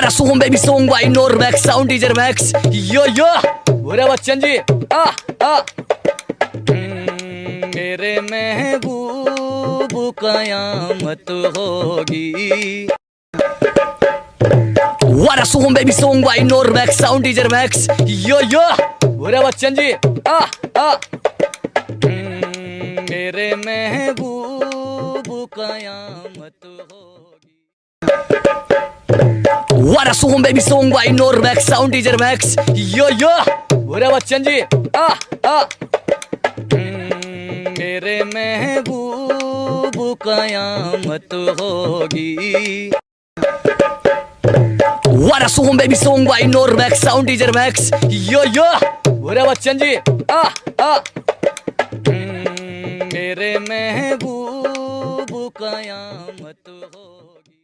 What a song, baby song by Normax, sound teacher Max. Yo yo, बुरा बच्चन जी मेरे महबूब कयामत होगी. What a song, baby song by Normax, sound teacher Max. Yo yo, बुरा बच्चन जी मेरे महबूब कयामत होगी. What a song, baby song by Normax, sound teacher Max. Yo yo, बुरा बच्चन जी मेरे महबूब कयामत होगी. What a song, baby song by Normax, sound teacher Max. Yo yo, बुरा बच्चन जी मेरे महबूब कयामत होगी.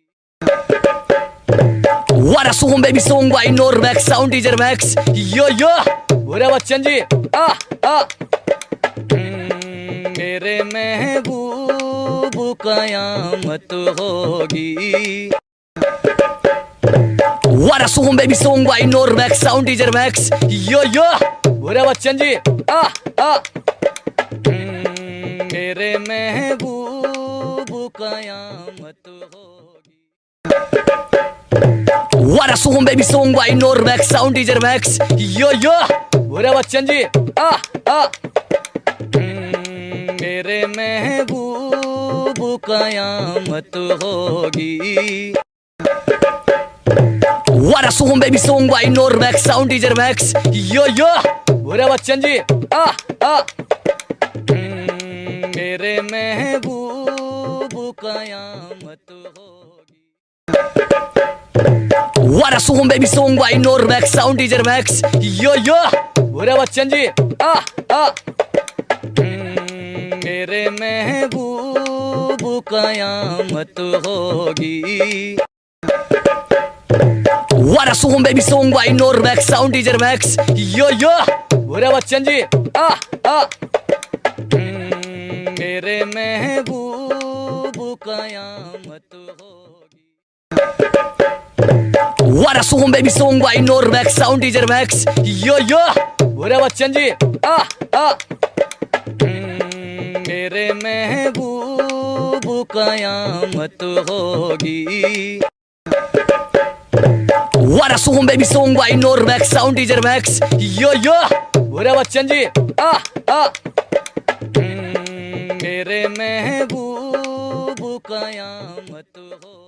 What a song, baby song by Normax, sound teacher Max. Yo yo, बुरा बच्चन जी मेरे महबूब कयामत होगी. What a song, baby song by Normax, sound teacher Max. Yo yo, बुरा बच्चन जी मेरे महबूब कयामत होगी. What a song, baby song by Normax, sound teacher Max. Yo yo, बुरा बच्चन जी मेरे महबूब कयामत होगी. What a song, baby song by Normax, sound teacher Max. Yo yo, बुरा बच्चन जी मेरे महबूब कयामत होगी. What a song, baby song by Normax, sound teacher Max. Yo yo, बुरा बच्चन जी मेरे महबूब कयामत होगी. What a song, baby song by Normax, sound teacher Max. Yo yo, बुरा बच्चन जी मेरे महबूब कयामत होगी. What a song, baby song by Normax, sound teacher Max. Yo yo, बुरा बच्चन जी मेरे महबूब कयामत होगी. What a song, baby song by Normax, sound teacher Max. Yo yo, बुरा बच्चन जी मेरे महबूब कयामत होगी.